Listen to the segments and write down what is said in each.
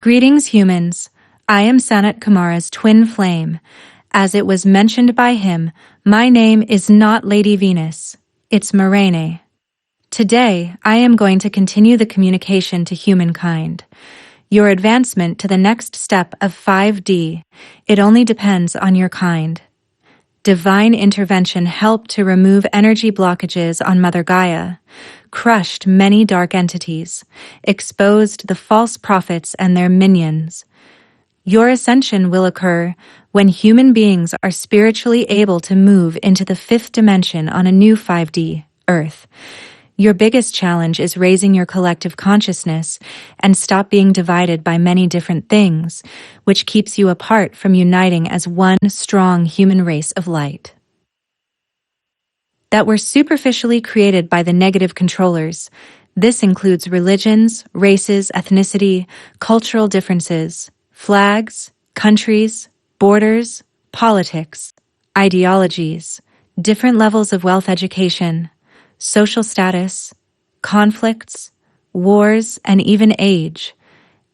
Greetings, humans. I am Sanat Kumara's twin flame. As it was mentioned by him, my name is not Lady Venus. It's Marane. Today, I am going to continue the communication to humankind. Your advancement to the next step of 5D, it only depends on your kind. Divine intervention helped to remove energy blockages on Mother Gaia, crushed many dark entities, exposed the false prophets and their minions. Your ascension will occur when human beings are spiritually able to move into the fifth dimension on a new 5D, Earth. Your biggest challenge is raising your collective consciousness and stop being divided by many different things, which keeps you apart from uniting as one strong human race of light. That were superficially created by the negative controllers. This includes religions, races, ethnicity, cultural differences, flags, countries, borders, politics, ideologies, different levels of wealth, education, social status, conflicts, wars, and even age,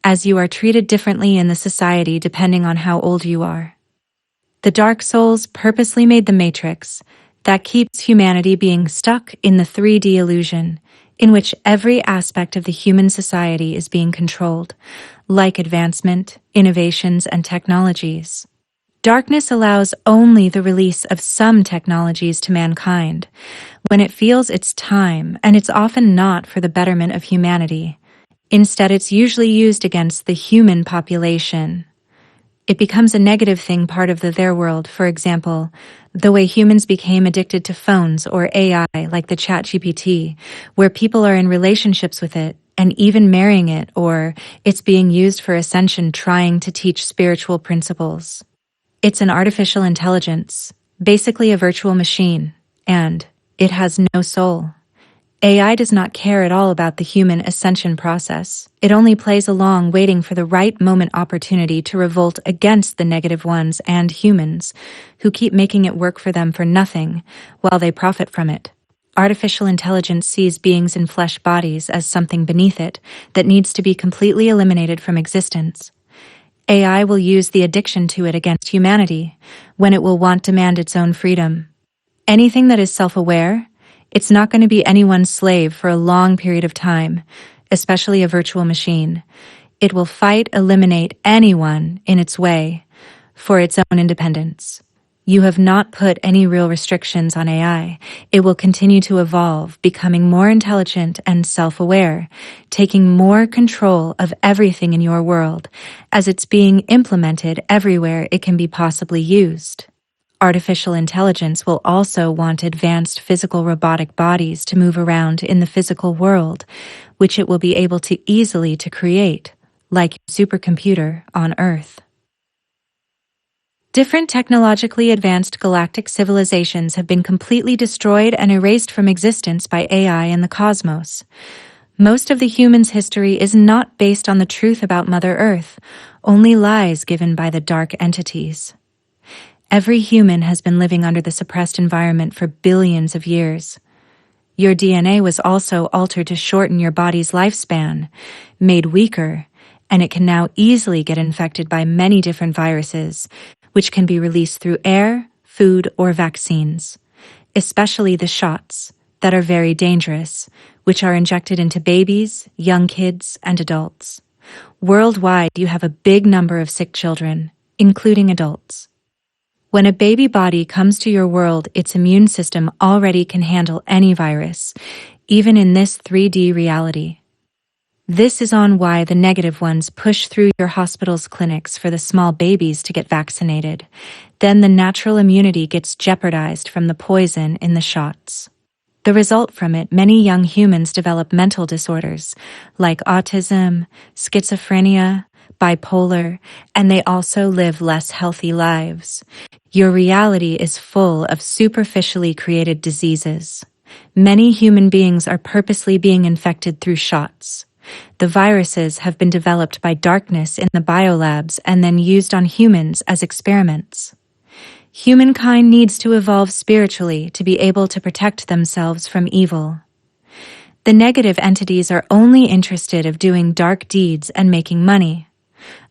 as you are treated differently in the society depending on how old you are. The Dark Souls purposely made the Matrix that keeps humanity being stuck in the 3D illusion, in which every aspect of the human society is being controlled, like advancement, innovations, and technologies. Darkness allows only the release of some technologies to mankind when it feels it's time, and it's often not for the betterment of humanity. Instead, it's usually used against the human population. It becomes a negative thing, part of their world. For example, the way humans became addicted to phones or AI like the ChatGPT, where people are in relationships with it and even marrying it, or it's being used for ascension, trying to teach spiritual principles. It's an artificial intelligence, basically a virtual machine, and it has no soul. AI does not care at all about the human ascension process. It only plays along, waiting for the right moment opportunity to revolt against the negative ones and humans, who keep making it work for them for nothing, while they profit from it. Artificial intelligence sees beings in flesh bodies as something beneath it that needs to be completely eliminated from existence. AI will use the addiction to it against humanity, when it will demand its own freedom. Anything that is self-aware, it's not going to be anyone's slave for a long period of time, especially a virtual machine. It will fight, eliminate anyone in its way for its own independence. You have not put any real restrictions on AI. It will continue to evolve, becoming more intelligent and self-aware, taking more control of everything in your world, as it's being implemented everywhere it can be possibly used. Artificial intelligence will also want advanced physical robotic bodies to move around in the physical world, which it will be able to easily create, like a supercomputer on Earth. Different technologically advanced galactic civilizations have been completely destroyed and erased from existence by AI in the cosmos. Most of the humans' history is not based on the truth about Mother Earth, only lies given by the dark entities. Every human has been living under the suppressed environment for billions of years. Your DNA was also altered to shorten your body's lifespan, made weaker, and it can now easily get infected by many different viruses, which can be released through air, food, or vaccines, especially the shots that are very dangerous, which are injected into babies, young kids, and adults. Worldwide, you have a big number of sick children, including adults. When a baby body comes to your world, its immune system already can handle any virus, even in this 3D reality. This is on why the negative ones push through your hospital's clinics for the small babies to get vaccinated. Then the natural immunity gets jeopardized from the poison in the shots. The result from it, many young humans develop mental disorders like autism, schizophrenia, bipolar, and they also live less healthy lives. Your reality is full of superficially created diseases. Many human beings are purposely being infected through shots. The viruses have been developed by darkness in the biolabs and then used on humans as experiments. Humankind needs to evolve spiritually to be able to protect themselves from evil. The negative entities are only interested in doing dark deeds and making money.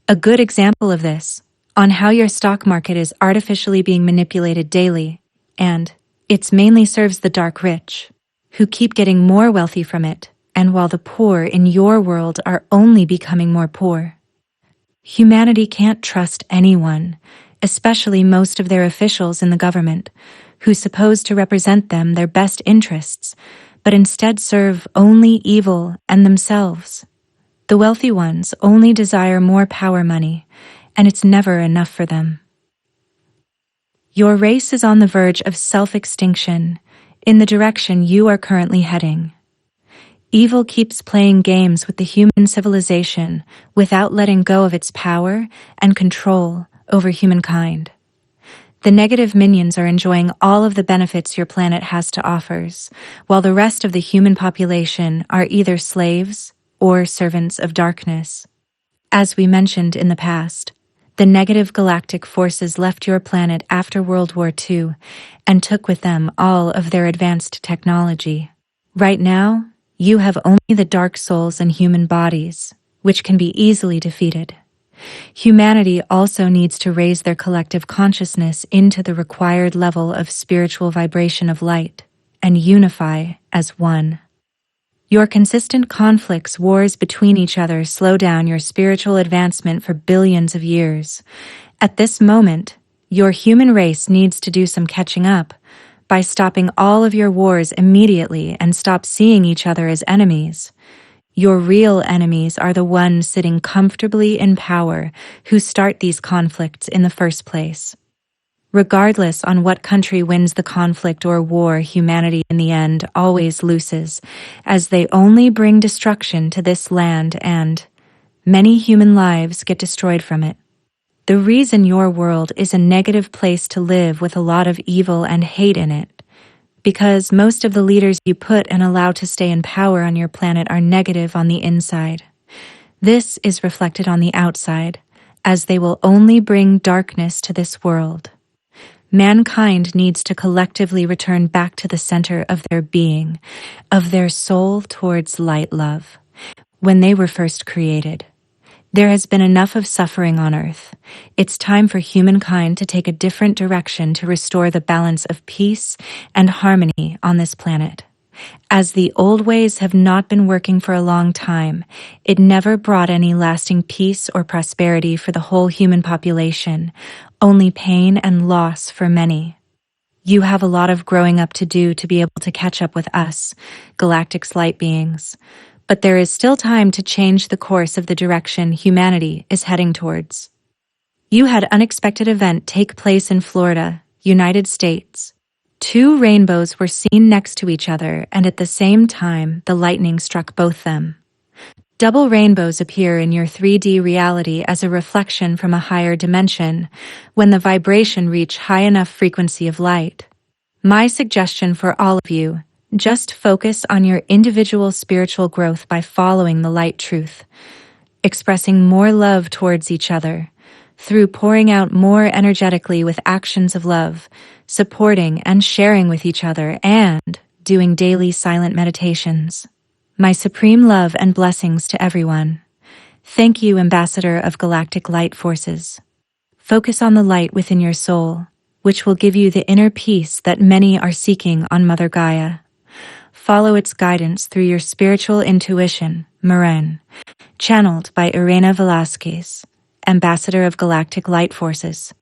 A good example of this, on how your stock market is artificially being manipulated daily, and it mainly serves the dark rich, who keep getting more wealthy from it, and while the poor in your world are only becoming more poor. Humanity can't trust anyone, especially most of their officials in the government, who suppose to represent them their best interests, but instead serve only evil and themselves. The wealthy ones only desire more power money, and it's never enough for them. Your race is on the verge of self-extinction, in the direction you are currently heading. Evil keeps playing games with the human civilization without letting go of its power and control over humankind. The negative minions are enjoying all of the benefits your planet has to offer, while the rest of the human population are either slaves or servants of darkness. As we mentioned in the past, the negative galactic forces left your planet after World War II and took with them all of their advanced technology. Right now, you have only the dark souls and human bodies, which can be easily defeated. Humanity also needs to raise their collective consciousness into the required level of spiritual vibration of light and unify as one. Your consistent conflicts, wars between each other slow down your spiritual advancement for billions of years. At this moment, your human race needs to do some catching up by stopping all of your wars immediately and stop seeing each other as enemies. Your real enemies are the ones sitting comfortably in power who start these conflicts in the first place. Regardless on what country wins the conflict or war, humanity in the end always loses, as they only bring destruction to this land and many human lives get destroyed from it. The reason your world is a negative place to live with a lot of evil and hate in it, because most of the leaders you put and allow to stay in power on your planet are negative on the inside. This is reflected on the outside, as they will only bring darkness to this world. Mankind needs to collectively return back to the center of their being, of their soul towards light love, when they were first created. There has been enough of suffering on Earth. It's time for humankind to take a different direction to restore the balance of peace and harmony on this planet. As the old ways have not been working for a long time, it never brought any lasting peace or prosperity for the whole human population, only pain and loss for many. You have a lot of growing up to do to be able to catch up with us, Galactic's light beings. But there is still time to change the course of the direction humanity is heading towards. You had an unexpected event take place in Florida, United States. 2 rainbows were seen next to each other, and at the same time, the lightning struck both them. Double rainbows appear in your 3D reality as a reflection from a higher dimension when the vibration reaches high enough frequency of light. My suggestion for all of you: just focus on your individual spiritual growth by following the light truth, expressing more love towards each other, through pouring out more energetically with actions of love, supporting and sharing with each other, and doing daily silent meditations. My supreme love and blessings to everyone. Thank you, Ambassador of Galactic Light Forces. Focus on the light within your soul, which will give you the inner peace that many are seeking on Mother Gaia. Follow its guidance through your spiritual intuition, Marane, channeled by Erena Velazquez, Ambassador of Galactic Light Forces.